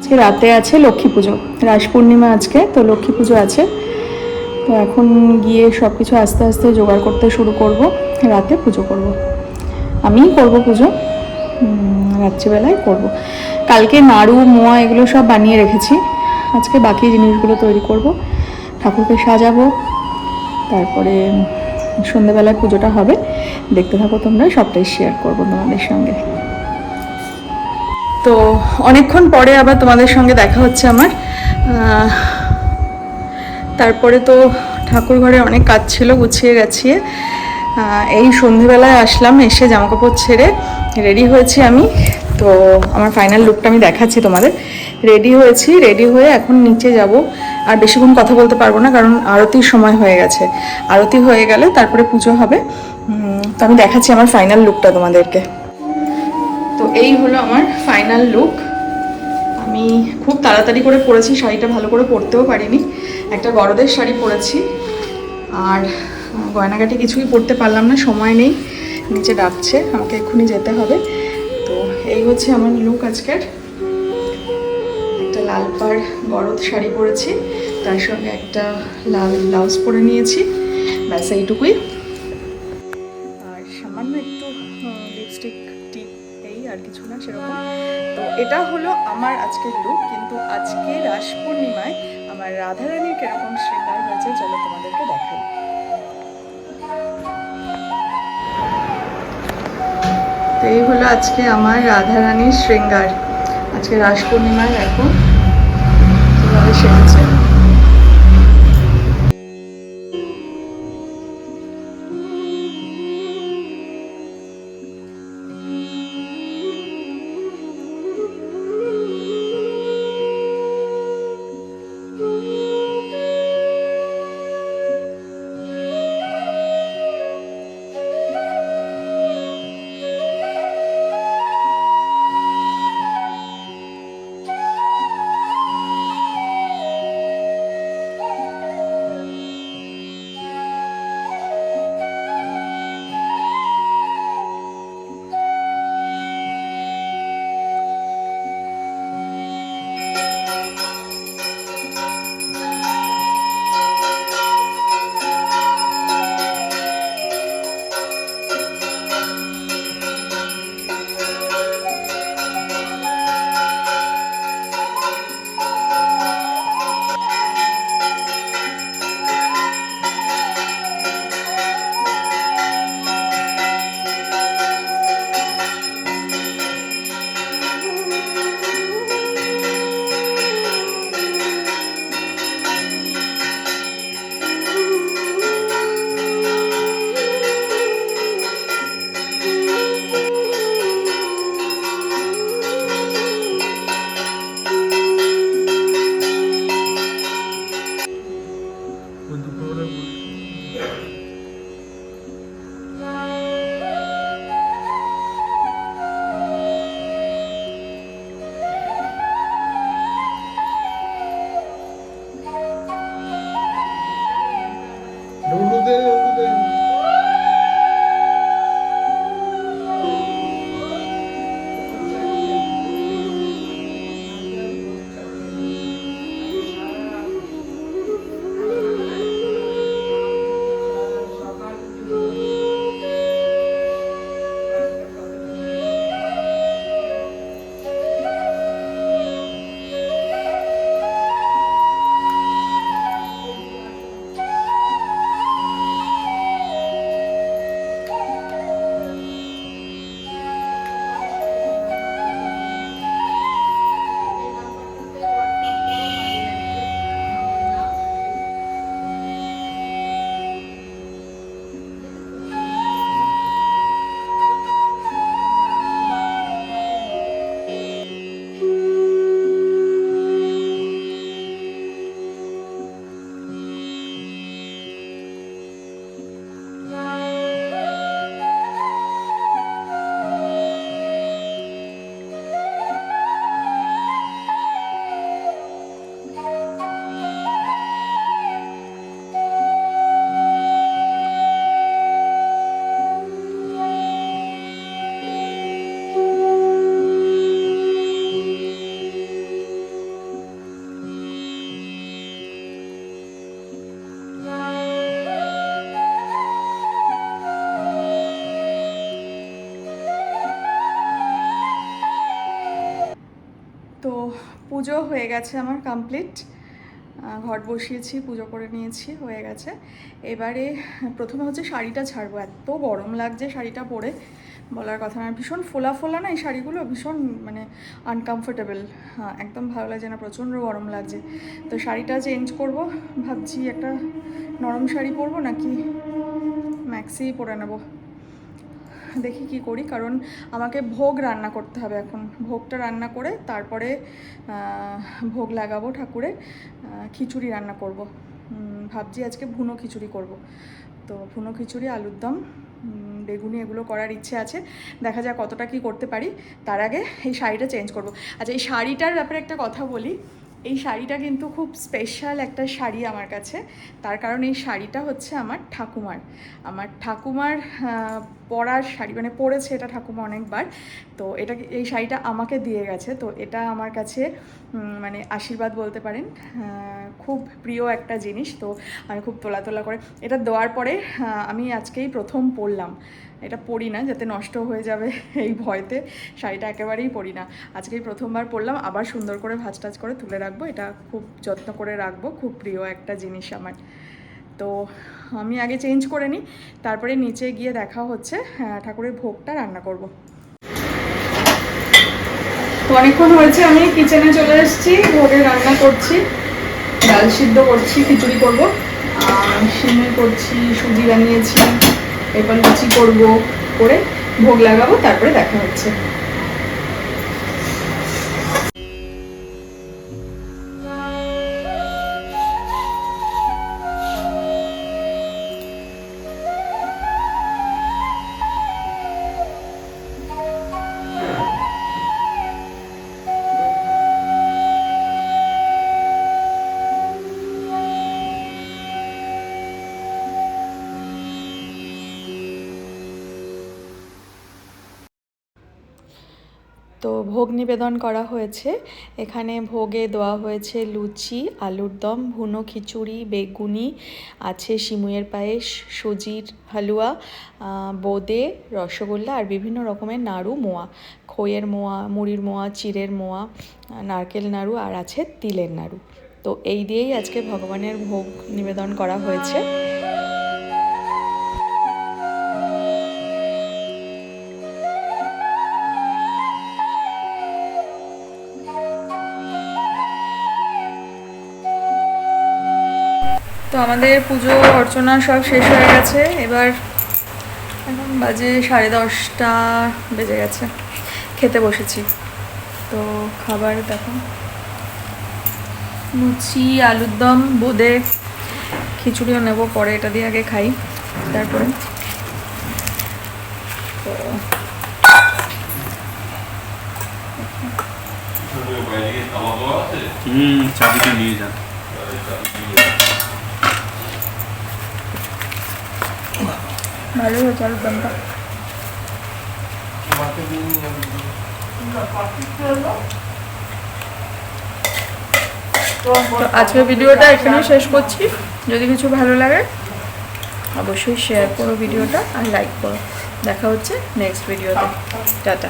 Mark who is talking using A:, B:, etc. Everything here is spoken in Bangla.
A: আজকে রাতে আছে লক্ষ্মী পুজো, রাস পূর্ণিমা আজকে, তো লক্ষ্মী পুজো আছে। তো এখন গিয়ে সব কিছু আস্তে আস্তে জোগাড় করতে শুরু করব, রাতে পুজো করব। আমিই করব পুজো, রাত্রিবেলায় করব। কালকে নাড়ু মোয়া এগুলো সব বানিয়ে রেখেছি, আজকে বাকি জিনিসগুলো তৈরি করব, ঠাকুরকে সাজাবো, তারপরে সন্ধ্যেবেলায় পুজোটা হবে। দেখতে থাকো তোমরা, সবটাই শেয়ার করবো তোমাদের সঙ্গে। তো অনেকক্ষণ পরে আবার তোমাদের সঙ্গে দেখা হচ্ছে আমার। তারপরে তো ঠাকুর ঘরে অনেক কাজ ছিল, গুছিয়ে গেছিয়ে এই সন্ধেবেলায় আসলাম, এসে জামাকাপড় ছেড়ে রেডি হয়েছি আমি। তো আমার ফাইনাল লুকটা আমি দেখাচ্ছি তোমাদের। রেডি হয়েছি, রেডি হয়ে এখন নিচে যাব। আর বেশিক্ষণ কথা বলতে পারবো না, কারণ আরতির সময় হয়ে গেছে। আরতি হয়ে গেলে তারপরে পুজো হবে। তো আমি দেখাচ্ছি আমার ফাইনাল লুকটা তোমাদেরকে। তো এই হলো আমার ফাইনাল লুক। আমি খুব তাড়াতাড়ি করে পরেছি, শাড়িটা ভালো করে পরতেও পারিনি। একটা গরদের শাড়ি পরেছি, আর গয়নাগাটি কিছুই পরতে পারলাম না, সময় নেই। নিচে ডাকছে, আমাকে এক্ষুনি যেতে হবে। তো এই হচ্ছে আমার লুক আজকের। একটা লাল পাড় গরদ শাড়ি পরেছি, তার সঙ্গে একটা লাল ব্লাউজ পরে নিয়েছি, ব্যাস এইটুকুই। আর সামান্য একটু লিপস্টিক টিপ, এই আর কিছু না সেরকম। তো এটা হলো আমার আজকের লুক। কিন্তু আজকে রাস পূর্ণিমায় আমার রাধারানীর কিরকম শৃঙ্গার হয়েছে চলো তোমাদেরকে দেখাই। তো এই হলো আজকে আমার রাধারানীর শৃঙ্গার। আজকে রাস পূর্ণিমায় দেখো কিভাবে সেজেছে। পুজো হয়ে গেছে আমার কমপ্লিট, ঘট বসিয়েছি, পুজো করে নিয়েছি, হয়ে গেছে। এবারে প্রথমে হচ্ছে শাড়িটা ছাড়বো, এত গরম লাগছে শাড়িটা পরে বলার কথা না, ভীষণ ফোলা ফোলা না এই শাড়িগুলো, ভীষণ মানে আনকমফোর্টেবল, হ্যাঁ একদম ভালো লাগছে না, প্রচণ্ড গরম লাগছে। তো শাড়িটা চেঞ্জ করব, ভাবছি একটা নরম শাড়ি পরবো নাকি ম্যাক্সি পরে নেবো, দেখি কি করি। কারণ আমাকে ভোগ রান্না করতে হবে, এখন ভোগটা রান্না করে তারপরে ভোগ লাগাবো ঠাকুরে, খিচুড়ি রান্না করব। ভাবছি আজকে ভুনো খিচুড়ি করব। তো ভুনো খিচুড়ি, আলুর দম, বেগুনি এগুলো করার ইচ্ছে আছে, দেখা যাক কতটা কি করতে পারি। তার আগে এই শাড়িটা চেঞ্জ করব। আচ্ছা, এই শাড়িটার ব্যাপারে একটা কথা বলি, এই শাড়িটা কিন্তু খুব স্পেশাল একটা শাড়ি আমার কাছে। তার কারণ এই শাড়িটা হচ্ছে আমার ঠাকুমার পরার শাড়ি, মানে পরেছে এটা ঠাকুমা অনেকবার। তো এটা, এই শাড়িটা আমাকে দিয়ে গেছে, তো এটা আমার কাছে মানে আশীর্বাদ বলতে পারেন, খুব প্রিয় একটা জিনিস। তো আমি খুব তোলা করে এটা দেওয়ার পরে আমি আজকেই প্রথম পরলাম, এটা পরি না যাতে নষ্ট হয়ে যাবে এই ভয়তে শাড়িটা একেবারেই পরি না, আজকেই প্রথমবার পরলাম। আবার সুন্দর করে ভাঁজ টাজ করে তুলে রাখবো, এটা খুব যত্ন করে রাখবো, খুব প্রিয় একটা জিনিস আমার। তো আমি আগে চেঞ্জ করে নিই, তারপরে নিচে গিয়ে দেখা হচ্ছে, ঠাকুরের ভোগটা রান্না করব। তো অনেকক্ষণ হয়েছে আমি কিচেনে চলে এসেছি, ভোগের রান্না করছি, ডাল সিদ্ধ করছি, খিচুড়ি করব, আর সিমে করছি, সুজি বানিয়েছি, এরপর লুচি করবো, করে ভোগ লাগাবো, তারপরে দেখা হচ্ছে। তো ভোগ নিবেদন করা হয়েছে, এখানে ভোগে দেওয়া হয়েছে লুচি, আলুর দম, ভুনো খিচুড়ি, বেগুনি, আছে সিমুইয়ের পায়েস, সুজির হালুয়া, বোঁদে, রসগোল্লা আর বিভিন্ন রকমের নাড়ু, মোয়া, খইয়ের মোয়া, মুড়ির মোয়া, চিড়ের মোয়া, নারকেল নাড়ু আর আছে তিলের নাড়ু। তো এই দিয়েই আজকে ভগবানের ভোগ নিবেদন করা হয়েছে। তো আমাদের পুজো অর্চনা সব শেষ হয়ে গেছে, এবার এখন বাজে 10:30 বেজে গেছে, খেতে বসেছি। তো খাবার দেখো, লুচি, আলুর দম, বোঁদে, খিচুড়িও নেবো পরে, এটা দিয়ে আগে খাই তারপরে।
B: চাবিটা নিয়ে যান।
A: ভালো হয়েছে আলুর দমটা। তো আজকের ভিডিওটা এখানে শেষ করছি, যদি কিছু ভালো লাগে অবশ্যই শেয়ার করো ভিডিওটা আর লাইক করো। দেখা হচ্ছে নেক্সট ভিডিওতে, টাটা।